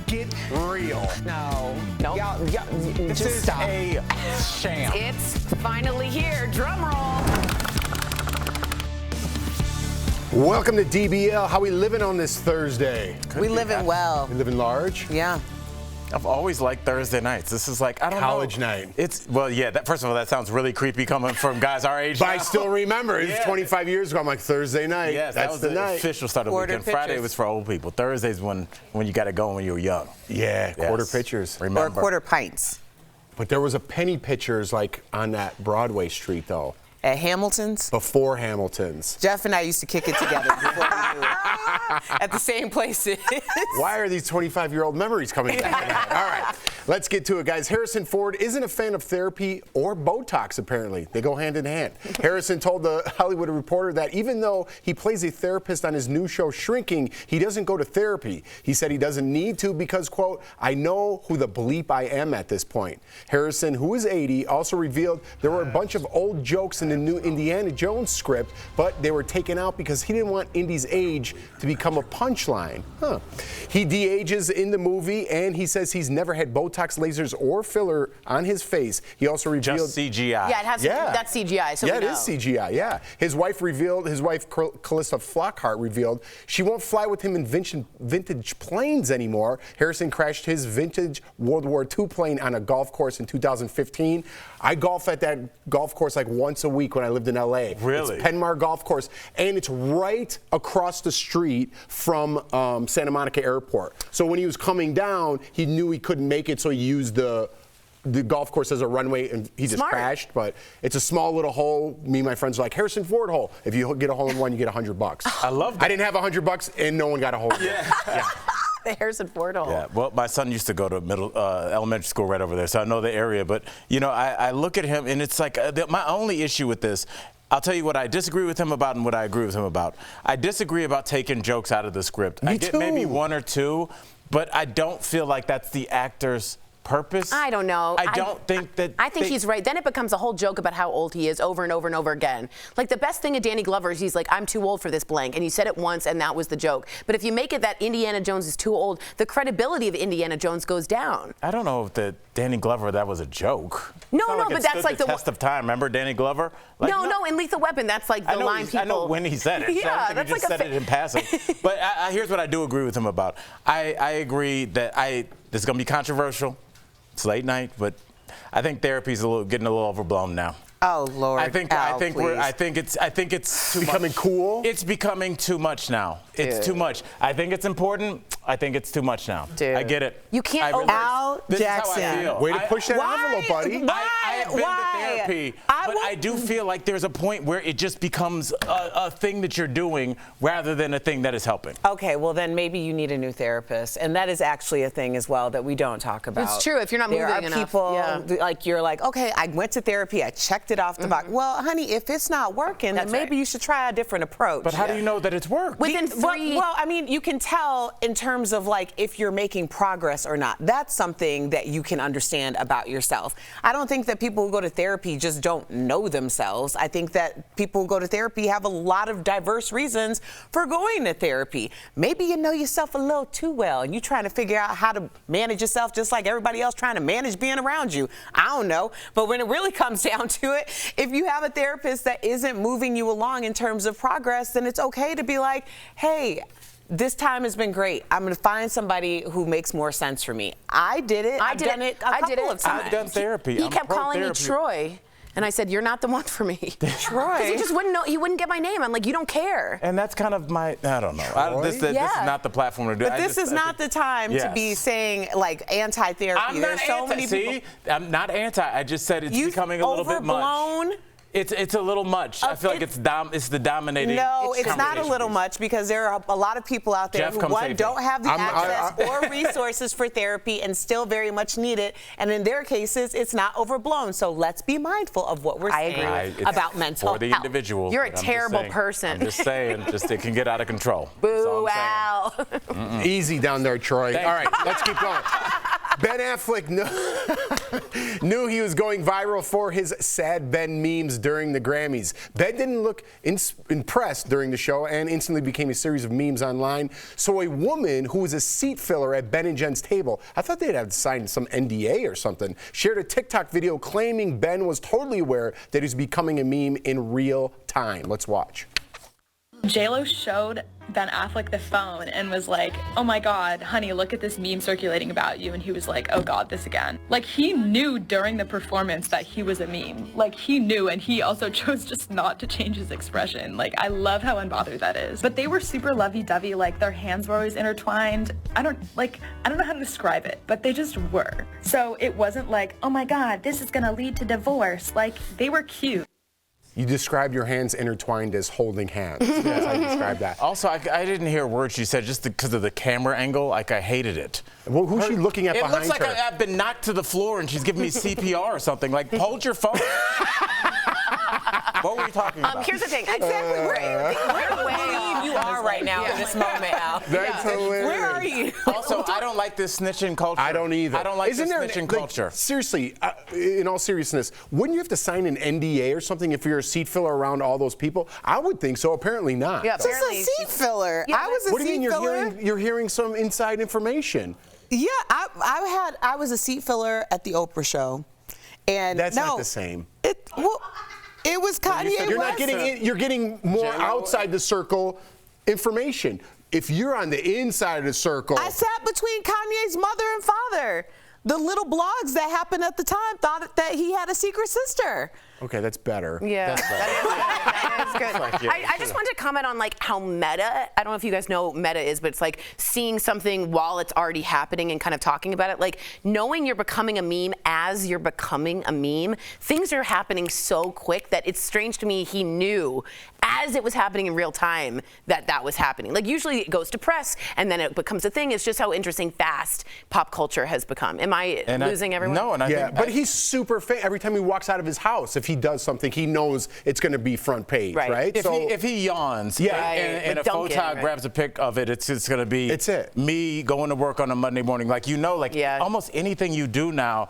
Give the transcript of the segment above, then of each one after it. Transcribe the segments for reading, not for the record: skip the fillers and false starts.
get real. No. Nope. This Just is stop. a sham. It's finally here. Drum roll. Welcome to DBL. How we living on this Thursday? We living well. We living large? Yeah. I've always liked Thursday nights. This is like, I don't know. College night. It's, well, yeah, first of all, that sounds really creepy coming from guys our age. But I still remember, it's 25 years ago. I'm like, Thursday night. Yes, that's that was the the night. official start of the Quarter weekend. Friday pitchers. was for old people. Thursday's when you got to go when you were young. Yeah, quarter Yes. pitchers. Remember. Or quarter pints. But there was a penny pitchers like on that Broadway street though. At Hamilton's? Before Hamilton's. Jeff and I used to kick it together before we knew it. At the same places. Why are these 25-year-old memories coming back? All right, let's get to it, guys. Harrison Ford isn't a fan of therapy or Botox, apparently. They go hand in hand. Harrison told the Hollywood Reporter that even though he plays a therapist on his new show, Shrinking, he doesn't go to therapy. He said he doesn't need to because, quote, I know who the bleep I am at this point. Harrison, who is 80, also revealed there were a bunch of old jokes in the new Indiana Jones script, but they were taken out because he didn't want Indy's age to become a punchline. He de-ages in the movie, and he says he's never had Botox, lasers, or filler on his face. He also revealed... Just CGI. Yeah, it has. That's CGI. So yeah, we it know. is CGI, yeah. His wife Calista Flockhart revealed she won't fly with him in vintage planes anymore. Harrison crashed his vintage World War II plane on a golf course in 2015. I golf at that golf course like once a week when I lived in LA. Really? It's Penmar Golf Course, and it's right across the street from Santa Monica Airport. So when he was coming down, he knew he couldn't make it, so he used the golf course as a runway, and he just Smart. crashed. But it's a small little hole. Me and my friends are like, Harrison Ford hole. If you get a hole in one, you get $100. I love that. I didn't have $100, and no one got a hole in it. Yeah. The Harrison Ford hole. Yeah, well, my son used to go to elementary school right over there, so I know the area. But, you know, I look at him, and it's like my only issue with this, I'll tell you what I disagree with him about and what I agree with him about. I disagree about taking jokes out of the script. I get maybe one or two, but I don't feel like that's the actor's purpose. I don't know. I don't think that. I think he's right. Then it becomes a whole joke about how old he is over and over and over again. Like the best thing of Danny Glover is he's like, I'm too old for this blank. And he said it once and that was the joke. But if you make it that Indiana Jones is too old, the credibility of Indiana Jones goes down. I don't know if the Danny Glover, that was a joke. No, It's not no, like but it that's stood like the the test of time. Remember Danny Glover? Like, no, in Lethal Weapon, that's like the line people. I know when he said it. Yeah, so I don't think that's he just like said it in passing. But here's what I do agree with him about. I agree that this is going to be controversial. It's late night, but I think therapy's getting a little overblown now. Oh Lord! I think it's too Becoming much. cool? It's becoming too much now. It's too much. I think it's important. I think it's too much now. Dude. I get it. You can't Al This Jackson. is how I feel. Way to push that Why? envelope, buddy. I have been to therapy, but I do feel like there's a point where it just becomes a thing that you're doing rather than a thing that is helping. Okay, well then maybe you need a new therapist, and that is actually a thing as well that we don't talk about. It's true, if you're not there moving are enough, people yeah. like you're like, okay, I went to therapy, I checked it off the box. Well, honey, if it's not working, That's then maybe right. you should try a different approach. But how do you know that it's worked? Within three. Well, I mean, you can tell in terms of like if you're making progress or not. That's something that you can understand about yourself. I don't think that people who go to therapy just don't know themselves. I think that people who go to therapy have a lot of diverse reasons for going to therapy. Maybe you know yourself a little too well and you're trying to figure out how to manage yourself just like everybody else trying to manage being around you. I don't know. But when it really comes down to it, if you have a therapist that isn't moving you along in terms of progress, then it's okay to be like, hey, this time has been great. I'm going to find somebody who makes more sense for me. I did it. I've done it a couple of times. I've done therapy. He I'm kept calling me pro-therapy. Troy. And I said, you're not the one for me. Troy. Because he just wouldn't know, he wouldn't get my name. I'm like, you don't care. And that's kind of my, I don't know. This is not the platform to do it. But this is not the time to be saying like anti-therapy. I'm There's not so anti. many See, people. I'm not anti. I just said it's becoming a little bit much. It's a little much. I feel like it's the dominating. No, it's not a conversation little piece. much because there are a lot of people out there Jeff, who, come one, save don't me. have the access or resources for therapy and still very much need it. And in their cases, it's not overblown. So let's be mindful of what we're saying about mental for the health. individual. You're a I'm just terrible saying. person. I'm just saying, it can get out of control. Boo, That's all I'm Al. Easy down there, Troy. All right, let's keep going. Ben Affleck knew he was going viral for his sad Ben memes during the Grammys. Ben didn't look impressed during the show and instantly became a series of memes online. So a woman who was a seat filler at Ben and Jen's table, I thought they'd have signed some NDA or something, shared a TikTok video claiming Ben was totally aware that he was becoming a meme in real time. Let's watch. JLo showed Ben Affleck the phone and was like, oh my God, honey, look at this meme circulating about you. And he was like, oh God, this again. Like, he knew during the performance that he was a meme. Like, he knew, and he also chose just not to change his expression. Like, I love how unbothered that is. But they were super lovey-dovey, like their hands were always intertwined. I don't know how to describe it, but they just were. So it wasn't like, oh my God, this is gonna lead to divorce. Like, they were cute. You described your hands intertwined as holding hands. That's how you describe that. Also, I didn't hear a word she said just because of the camera angle. Like, I hated it. Well, who's she looking at behind her? It looks like I've been knocked to the floor and she's giving me CPR or something. Like, hold your phone. What were you talking about? Here's the thing. Exactly. Where way you are right now in this moment, Al. That's hilarious. Where are you? Also, I don't like this snitching culture. I don't either. I don't like this snitching culture. Seriously, in all seriousness, wouldn't you have to sign an NDA or something if you're a seat filler around all those people? I would think so. Apparently not. Yeah, Just a seat filler. Yeah, I was a What do you seat mean filler. you're hearing some inside information? Yeah, I was a seat filler at the Oprah show, and That's not the same. It was Kanye You're not West. getting in, you're getting more outside the circle information. If you're on the inside of the circle, I sat between Kanye's mother and father. The little blogs that happened at the time thought that he had a secret sister. okay, that's better. Yeah, that is good. Thank you. I just wanted to comment on like how meta. I don't know if you guys know what meta is, but it's like seeing something while it's already happening and kind of talking about it. Like knowing you're becoming a meme as you're becoming a meme. Things are happening so quick that it's strange to me he knew as it was happening in real time that was happening. Like usually it goes to press and then it becomes a thing. It's just how interesting fast pop culture has become. Am I losing everyone? No, and I Yeah, think but he's super famous. Every time he walks out of his house, if he does something, he knows it's going to be front page, right? If he yawns and a Duncan, photog grabs a pic of it, it's going to be me going to work on a Monday morning. Like, almost anything you do now,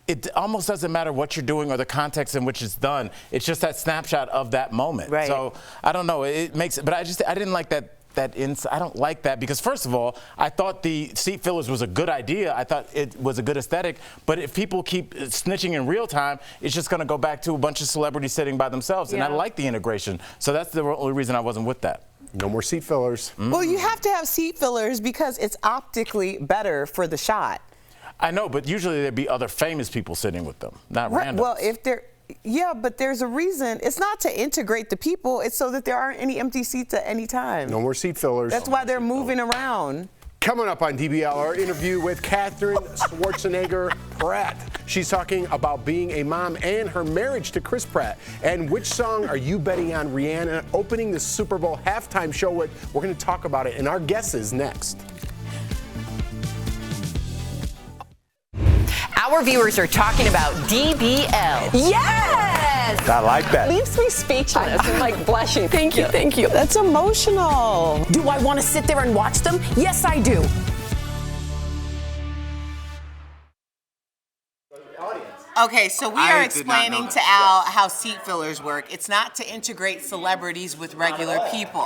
it almost doesn't matter what you're doing or the context in which it's done. It's just that snapshot of that moment. Right. So I don't know. It makes it, but I didn't like that. I don't like that because, first of all, I thought the seat fillers was a good idea. I thought it was a good aesthetic. But if people keep snitching in real time, it's just going to go back to a bunch of celebrities sitting by themselves. And I like the integration. So that's the only reason I wasn't with that. No more seat fillers. Well, you have to have seat fillers because it's optically better for the shot. I know, but usually there'd be other famous people sitting with them, not random. Well, yeah, but there's a reason. It's not to integrate the people. It's so that there aren't any empty seats at any time. No more seat fillers. That's why they're moving around. Coming up on DBL, our interview with Catherine Pratt. She's talking about being a mom and her marriage to Chris Pratt. And which song are you betting on Rihanna opening the Super Bowl halftime show with? We're going to talk about it, and our guesses next. Our viewers are talking about DBL. Yes! I like that. Leaves me speechless. I'm like blushing. Thank you, thank you. That's emotional. Do I want to sit there and watch them? Yes, I do. Okay, so we are explaining to Al how seat fillers work. It's not to integrate celebrities with regular people.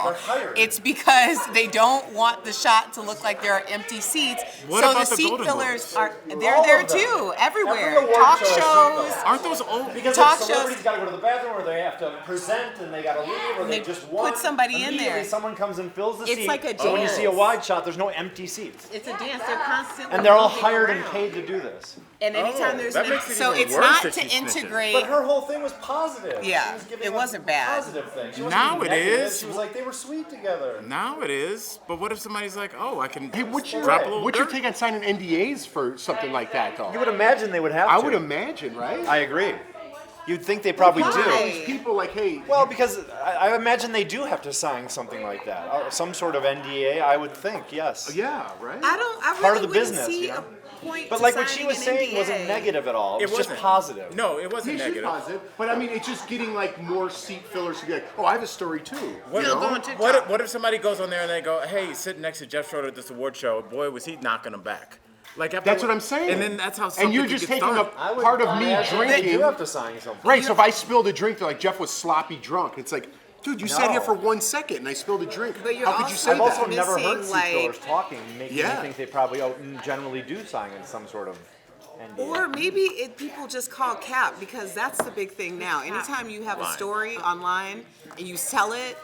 It's because they don't want the shot to look like there are empty seats. So the seat fillers they're there too, everywhere. Talk shows. Aren't those old? Because talk celebrities shows got to go to the bathroom, or they have to present, and they got to leave, or they just want. put somebody in there. Someone comes and fills the It's seat. like a So when you see a dance. wide shot, there's no empty seats, It's a dance. They're constantly and they're all moving hired around. and paid to do this. And anytime there's that makes it so even it's worse not that to she's snitching. integrate. But her whole thing was positive. Yeah, She was giving it them wasn't bad. Positive thing. She wasn't Now being it negative. is. She was like, they were sweet together. Now it is. But what if somebody's like, oh, I can What's your drop a little dirt? take on signing NDAs for something like that, though? You would imagine they would have to. I would imagine, right? I agree. You'd think they probably do. These people like, hey. Well, because I imagine they do have to sign something like that, or some sort of NDA. I would think, yes. Yeah, right? I really Part of the wouldn't business, see you know? a point But to like what she signing was an saying NDA. wasn't negative at all. It was just wasn't. positive. No, it wasn't She's negative. positive, but I mean, it's just getting like more seat fillers to be like, oh, I have a story too. What, you know? what if somebody goes on there and they go, hey, sitting next to Jeff Schroeder at this award show, boy, was he knocking him back. Like after That's what I'm saying. And then that's how. And you're something just could taking start. a part of me drinking. They do have to sign something. Right. So if I spilled a drink, they're like, Jeff was sloppy drunk. It's like, dude, you sat here for 1 second and I spilled a drink. But you're How could you say I've that? also never heard missing, seat fillers talking, making Yeah. me think they probably generally do sign in some sort of NDA. Or maybe people just call cap because that's the big thing now. Anytime you have a story online and you sell it,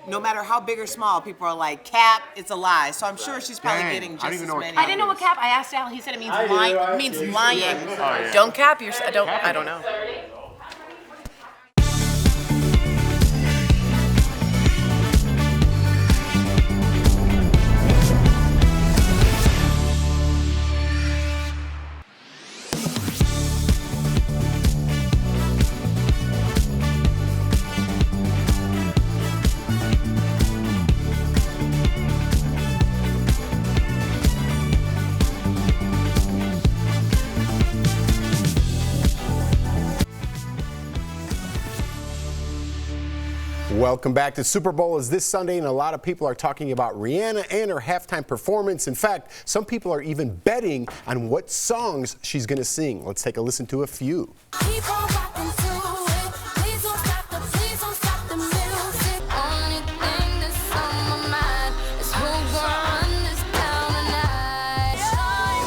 no matter how big or small, people are like, cap, it's a lie. So I'm sure she's probably Dang, getting I just don't as even know what many. cap I didn't know what cap. I asked Al. He said it means I do, lying. I It means do. lying. Don't cap yourself. I don't know. Welcome back. The Super Bowl is this Sunday, and a lot of people are talking about Rihanna and her halftime performance. In fact, some people are even betting on what songs she's going to sing. Let's take a listen to a few. Keep on rocking to it. Please don't stop the music. Only thing that's on my mind is who's gonna run this town tonight. Shine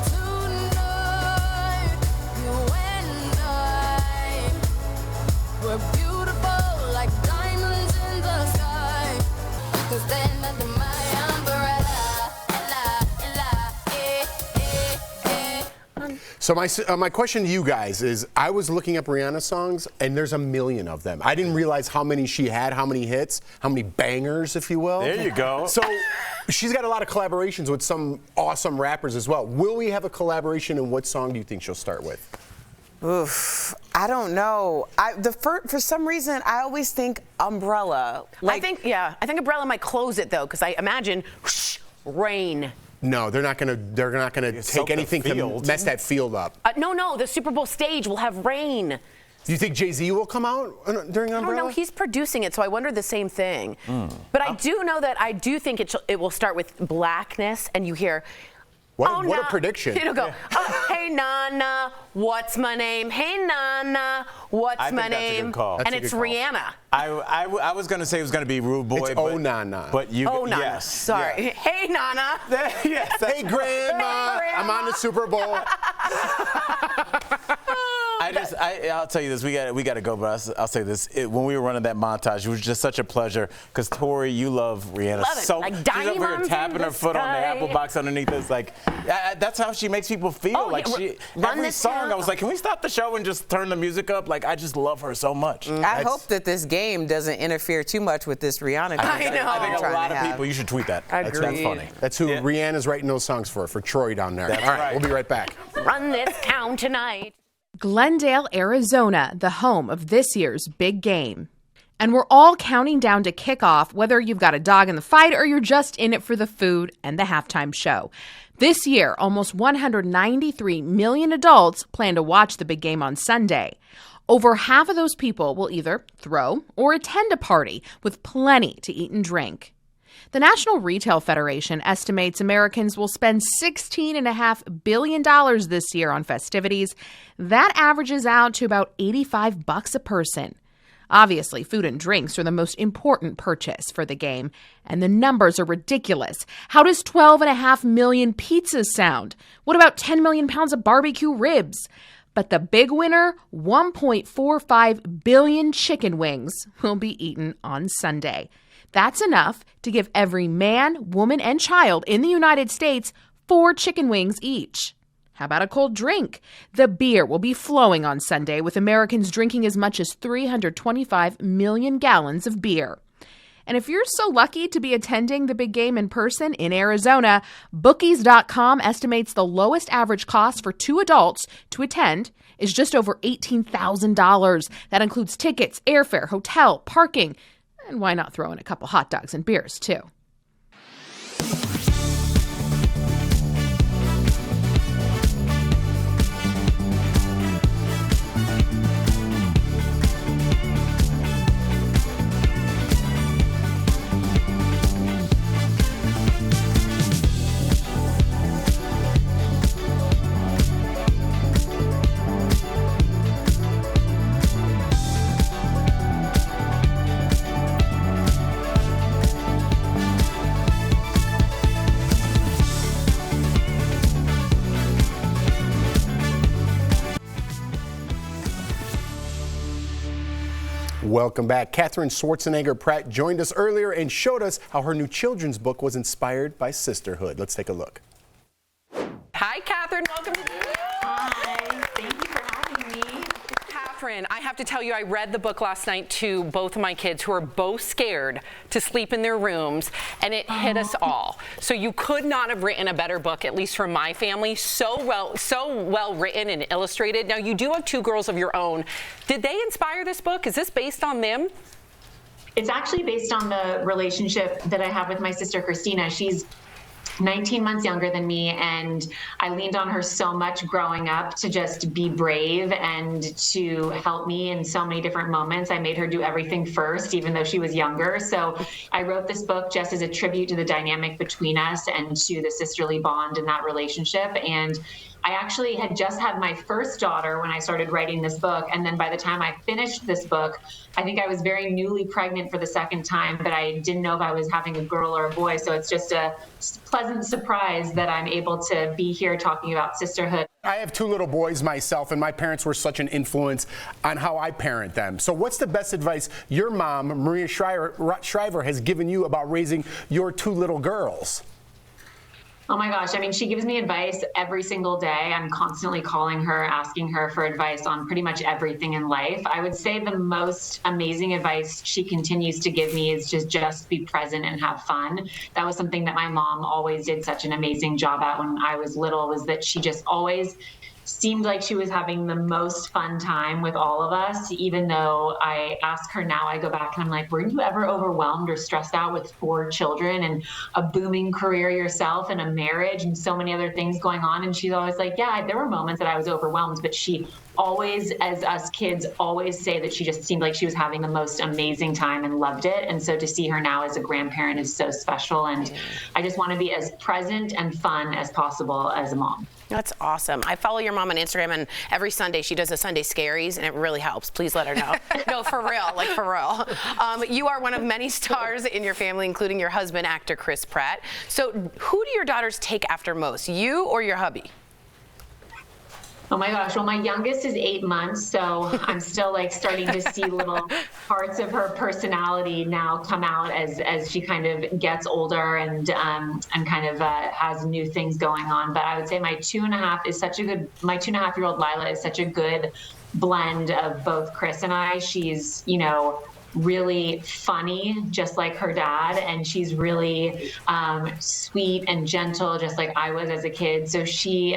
tonight, you and I. We're beautiful like diamonds in the sky. You can stand under my umbrella. So my question to you guys is, I was looking up Rihanna songs, and there's a million of them. I didn't realize how many she had, how many hits, how many bangers, if you will. There you go. So she's got a lot of collaborations with some awesome rappers as well. Will we have a collaboration, and what song do you think she'll start with? Oof, I don't know. For some reason, I always think Umbrella. I think Umbrella might close it though, because I imagine rain. No, they're not gonna take soak the anything to field. mess that field up. No, the Super Bowl stage will have rain. Do you think Jay-Z will come out during I Umbrella? don't know. He's producing it, so I wonder the same thing. But I do know that I do think it will start with blackness, and you hear. What a prediction. It'll go, hey, Nana, what's my name? Hey, Nana, what's I think my that's a name? good call. And That's a it's good call. Rihanna. I was going to say it was going to be Rude Boy. It's but, Oh Nana. But you. Oh, Nana. Yes. Sorry. Yeah. Hey, Nana. Yes, Hey, Grandma, Hey, I'm on the Super Bowl. I'll tell you this. We got to go, but I'll say this. When we were running that montage, it was just such a pleasure because Tori, you love Rihanna Love it. so. Like she's up here diamonds tapping in her the foot on the sky. apple box underneath us. Like that's how she makes people feel. Oh, like yeah, run every this song, town. I was like, can we stop the show and just turn the music up? Like I just love her so much. I hope that this game doesn't interfere too much with this Rihanna. I know. I think a Trying lot to of have. people. You should tweet that. That's Agreed. funny. That's who Rihanna's writing those songs for Troy down there. That's All right, right. we'll be right back. Run this town tonight. Glendale, Arizona, the home of this year's big game. And we're all counting down to kickoff, whether you've got a dog in the fight or you're just in it for the food and the halftime show. This year, almost 193 million adults plan to watch the big game on Sunday. Over half of those people will either throw or attend a party with plenty to eat and drink. The National Retail Federation estimates Americans will spend $16.5 billion this year on festivities. That averages out to about $85 a person. Obviously, food and drinks are the most important purchase for the game, and the numbers are ridiculous. How does 12.5 million pizzas sound? What about 10 million pounds of barbecue ribs? But the big winner, 1.45 billion chicken wings, will be eaten on Sunday. That's enough to give every man, woman, and child in the United States 4 chicken wings each. How about a cold drink? The beer will be flowing on Sunday, with Americans drinking as much as 325 million gallons of beer. And if you're so lucky to be attending the big game in person in Arizona, Bookies.com estimates the lowest average cost for 2 adults to attend is just over $18,000. That includes tickets, airfare, hotel, parking, and why not throw in a couple hot dogs and beers, too? Welcome back. Catherine Pratt joined us earlier and showed us how her new children's book was inspired by sisterhood. Let's take a look. Hi, Catherine. Welcome to DBL. Hi. Thank you for having me. Catherine, I have to tell you, I read the book last night to both of my kids who are both scared to sleep in their rooms, and it hit us all. So you could not have written a better book, at least for my family. So well written and illustrated. Now, you do have 2 girls of your own. Did they inspire this book? Is this based on them? It's actually based on the relationship that I have with my sister, Christina. She's 19 months younger than me, and I leaned on her so much growing up to just be brave and to help me in so many different moments. I made her do everything first, even though she was younger. So I wrote this book just as a tribute to the dynamic between us and to the sisterly bond in that relationship. And I actually had just had my first daughter when I started writing this book. And then by the time I finished this book, I think I was very newly pregnant for the second time, but I didn't know if I was having a girl or a boy. So it's just a pleasant surprise that I'm able to be here talking about sisterhood. I have 2 little boys myself, and my parents were such an influence on how I parent them. So what's the best advice your mom, Maria Shriver, has given you about raising your 2 little girls? Oh my gosh. I mean, she gives me advice every single day. I'm constantly calling her, asking her for advice on pretty much everything in life. I would say the most amazing advice she continues to give me is just be present and have fun. That was something that my mom always did such an amazing job at when I was little, was that she just always seemed like she was having the most fun time with all of us. Even though I ask her now, I go back and I'm like, were you ever overwhelmed or stressed out with 4 children and a booming career yourself and a marriage and so many other things going on? And she's always like, yeah, there were moments that I was overwhelmed, but she always, as us kids, always say that she just seemed like she was having the most amazing time and loved it. And so to see her now as a grandparent is so special. And I just want to be as present and fun as possible as a mom. That's awesome. I follow your mom on Instagram, and every Sunday she does a Sunday Scaries, and it really helps. Please let her know. No, for real, like for real. You are one of many stars in your family, including your husband, actor Chris Pratt. So who do your daughters take after most, you or your hubby? Oh my gosh. Well, my youngest is 8 months, so I'm still like starting to see little parts of her personality now come out as she kind of gets older and kind of has new things going on. But I would say my 2.5 is such a good, my 2.5-year-old Lila is such a good blend of both Chris and I. She's, you know, really funny, just like her dad, and she's really sweet and gentle, just like I was as a kid. So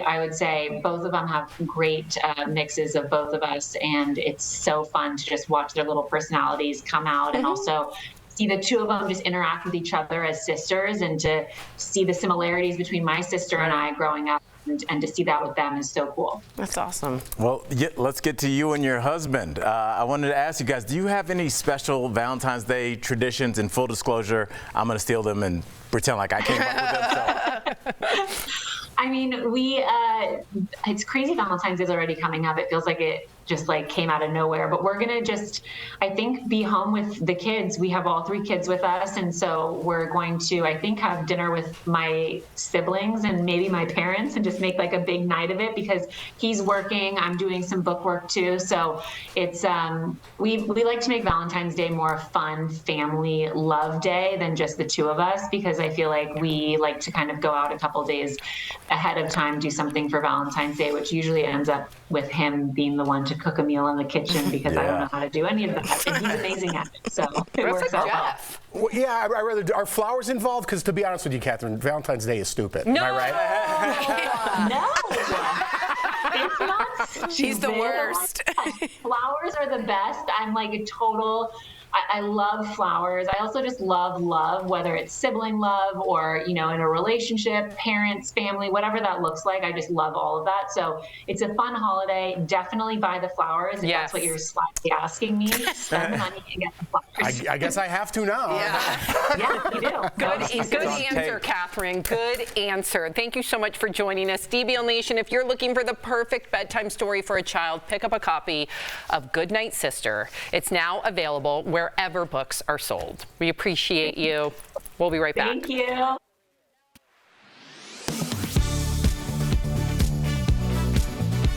I would say both of them have great mixes of both of us, and it's so fun to just watch their little personalities come out and also see the 2 of them just interact with each other as sisters, and to see the similarities between my sister and I growing up. And to see that with them is so cool. That's awesome. Well, let's get to you and your husband. I wanted to ask you guys, do you have any special Valentine's Day traditions? In full disclosure, I'm going to steal them and pretend like I came up with them. So. I mean, it's crazy Valentine's Day is already coming up. It feels like it just like came out of nowhere, but we're going to just, I think, be home with the kids. We have all 3 kids with us. And so we're going to, I think, have dinner with my siblings and maybe my parents and just make like a big night of it, because he's working. I'm doing some book work too. So it's, we like to make Valentine's Day more a fun family love day than just the 2 of us, because I feel like we like to kind of go out a couple days ahead of time, do something for Valentine's Day, which usually ends up with him being the one to cook a meal in the kitchen, because I don't know how to do any of that, and he's amazing at it. So it works out well. Well, yeah, I rather. Are flowers involved? Because to be honest with you, Catherine, Valentine's Day is stupid. No. Am I right? No. It's not stupid. She's the worst. Flowers are the best. I'm like a total. I love flowers. I also just love love, whether it's sibling love or, you know, in a relationship, parents, family, whatever that looks like. I just love all of that. So it's a fun holiday. Definitely buy the flowers. If that's what you're slightly asking me. Spend the money and get the flowers. I guess I have to now. Yeah, you do. Good answer, Catherine. Good answer. Thank you so much for joining us. DBL Nation, if you're looking for the perfect bedtime story for a child, pick up a copy of Goodnight Sister. It's now available wherever books are sold. We appreciate you. We'll be right back. Thank you.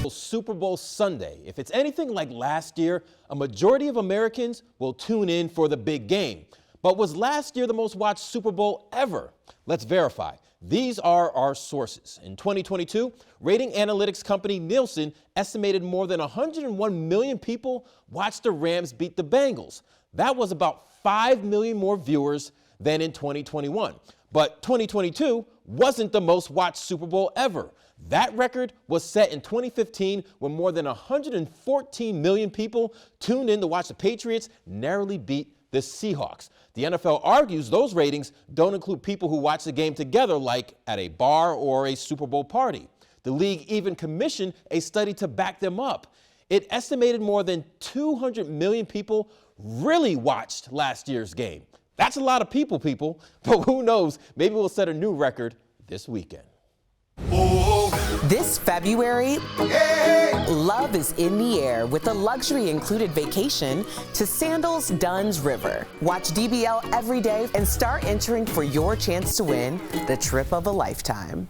Super Bowl Sunday. If it's anything like last year, a majority of Americans will tune in for the big game. But was last year the most watched Super Bowl ever? Let's verify. These are our sources. In 2022, rating analytics company Nielsen estimated more than 101 million people watched the Rams beat the Bengals. That was about 5 million more viewers than in 2021. But 2022 wasn't the most watched Super Bowl ever. That record was set in 2015 when more than 114 million people tuned in to watch the Patriots narrowly beat the Seahawks. The NFL argues those ratings don't include people who watch the game together, like at a bar or a Super Bowl party. The league even commissioned a study to back them up. It estimated more than 200 million people really watched last year's game. That's a lot of people, but who knows, maybe we'll set a new record this weekend. This February, love is in the air with a luxury included vacation to Sandals Dunn's River. Watch DBL every day and start entering for your chance to win the trip of a lifetime.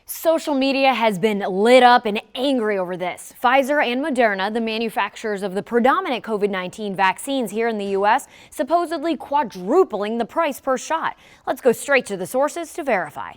Social media has been lit up and angry over this. Pfizer and Moderna, the manufacturers of the predominant COVID-19 vaccines here in the U.S., supposedly quadrupling the price per shot. Let's go straight to the sources to verify.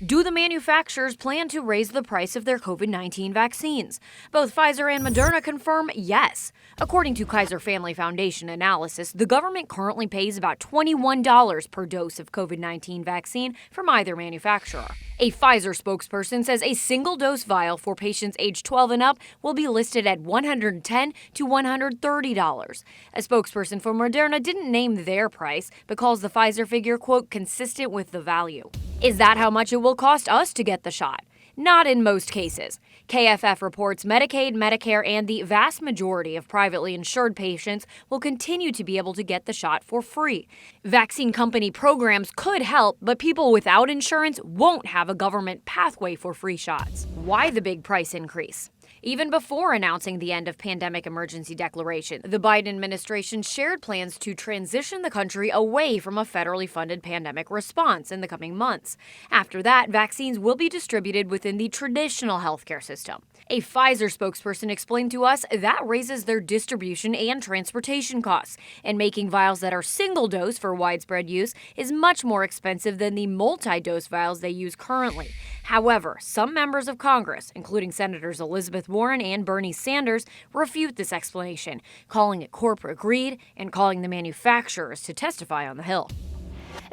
Do the manufacturers plan to raise the price of their COVID-19 vaccines? Both Pfizer and Moderna confirm yes. According to Kaiser Family Foundation analysis, the government currently pays about $21 per dose of COVID-19 vaccine from either manufacturer. A Pfizer spokesperson says a single-dose vial for patients age 12 and up will be listed at $110 to $130. A spokesperson for Moderna didn't name their price, but calls the Pfizer figure, quote, consistent with the value. Is that how much it will cost us to get the shot? Not in most cases. KFF reports Medicaid, Medicare, and the vast majority of privately insured patients will continue to be able to get the shot for free. Vaccine company programs could help, but people without insurance won't have a government pathway for free shots. Why the big price increase? Even before announcing the end of pandemic emergency declaration, the Biden administration shared plans to transition the country away from a federally funded pandemic response in the coming months. After that, vaccines will be distributed within the traditional healthcare system. A Pfizer spokesperson explained to us that raises their distribution and transportation costs, and making vials that are single dose for widespread use is much more expensive than the multi-dose vials they use currently. However, some members of Congress, including Senators Elizabeth Warren and Bernie Sanders, refute this explanation, calling it corporate greed and calling the manufacturers to testify on the Hill.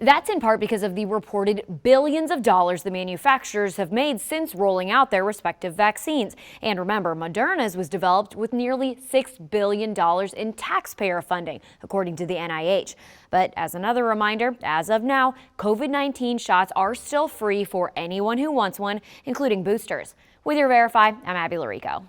That's in part because of the reported billions of dollars the manufacturers have made since rolling out their respective vaccines. And remember, Moderna's was developed with nearly $6 billion in taxpayer funding, according to the NIH. But as another reminder, as of now, COVID-19 shots are still free for anyone who wants one, including boosters. With your Verify, I'm Abby Larico.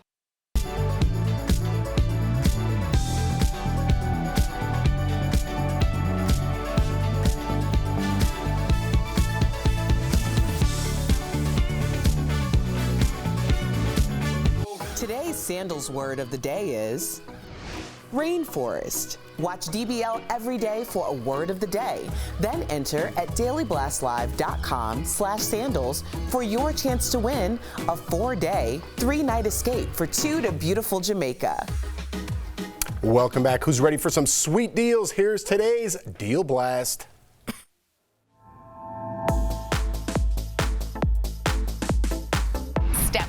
Today's Sandals word of the day is rainforest. Watch DBL every day for a word of the day. Then enter at dailyblastlive.com/sandals for your chance to win a 4-day, 3-night escape for 2 to beautiful Jamaica. Welcome back. Who's ready for some sweet deals? Here's today's Deal Blast.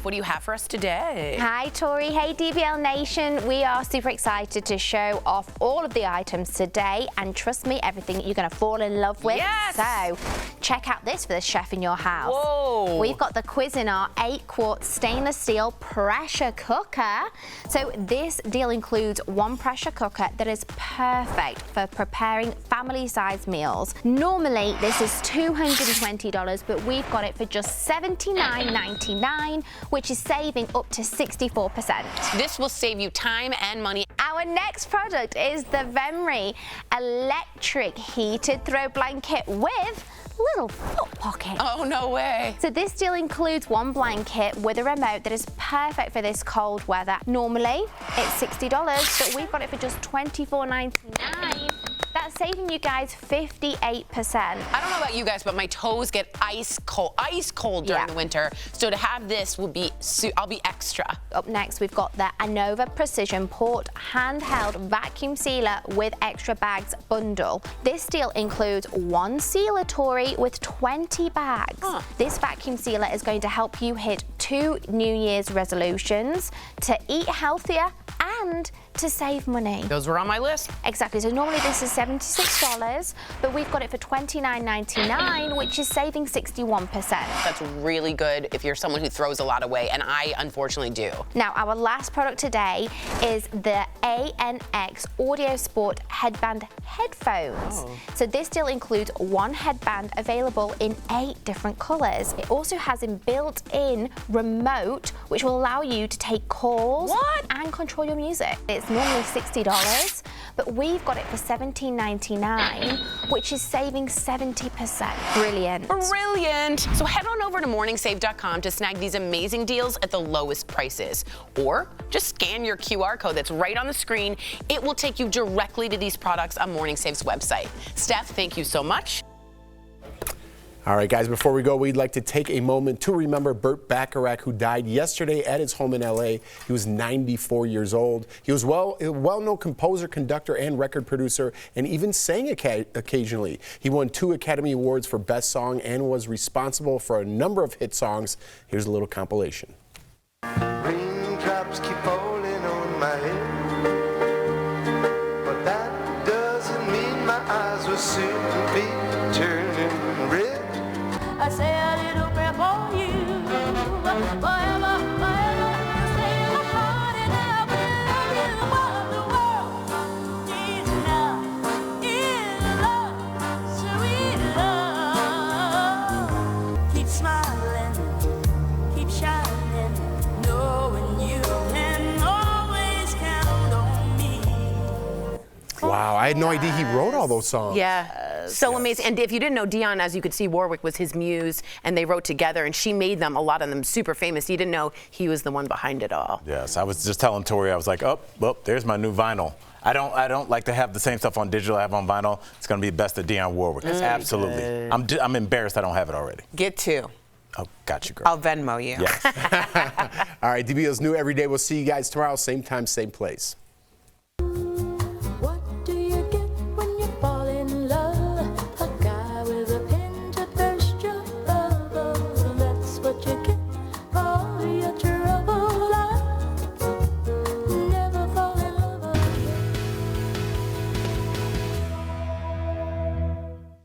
What do you have for us today? Hi, Tori. Hey, DBL Nation. We are super excited to show off all of the items today. And trust me, everything that you're going to fall in love with. Yes! So check out this for the chef in your house. Whoa! We've got the Cuisinart 8-quart stainless steel pressure cooker. So this deal includes one pressure cooker that is perfect for preparing family-sized meals. Normally, this is $220, but we've got it for just $79.99. Which is saving up to 64%. This will save you time and money. Our next product is the Venri electric heated throw blanket with little foot pocket. Oh, no way. So this deal includes one blanket with a remote that is perfect for this cold weather. Normally, it's $60, but we've got it for just $24.99. That's saving you guys 58%. I don't know about you guys, but my toes get ice cold during the winter. So to have this would be, I'll be extra. Up next, we've got the Anova Precision Port Handheld Vacuum Sealer with Extra Bags bundle. This deal includes 1 sealer Tory with 20 bags. This vacuum sealer is going to help you hit 2 New Year's resolutions: to eat healthier and to save money. Those were on my list. Exactly. So normally this is $76, but we've got it for $29.99, which is saving 61%. That's really good if you're someone who throws a lot away, and I unfortunately do. Now, our last product today is the ANX Audio Sport Headband Headphones. So this deal includes 1 headband available in 8 different colors. It also has a built-in remote, which will allow you to take calls and control your music. It's normally $60, but we've got it for $17.99, which is saving 70%. Brilliant. Brilliant. So head on over to morningsave.com to snag these amazing deals at the lowest prices. Or just scan your QR code that's right on the screen. It will take you directly to these products on Morning Save's website. Steph, thank you so much. All right, guys, before we go, we'd like to take a moment to remember Burt Bacharach, who died yesterday at his home in L.A. He was 94 years old. He was a well-known composer, conductor, and record producer, and even sang occasionally. He won 2 Academy Awards for Best Song and was responsible for a number of hit songs. Here's a little compilation. Raindrops keep falling on my head, but that doesn't mean my eyes will soon be turning red. I say a little prayer for you, forever, forever, you stay in my heart and I'll be loving you. What the world needs now is love, sweet love. Keep smiling, keep shining, knowing you can always count on me. Wow, I had no idea he wrote all those songs. Yeah. So amazing. And if you didn't know, Dionne, as you could see, Warwick was his muse, and they wrote together, and she made them, a lot of them, super famous. You didn't know he was the one behind it all. Yes, I was just telling Tori, I was like, oh, well, there's my new vinyl. I don't like to have the same stuff on digital I have on vinyl. It's going to be Best of Dionne Warwick. Absolutely. I'm embarrassed I don't have it already. Get 2. Oh, got you, girl. I'll Venmo you. Yes. All right, DBL's new every day. We'll see you guys tomorrow, same time, same place.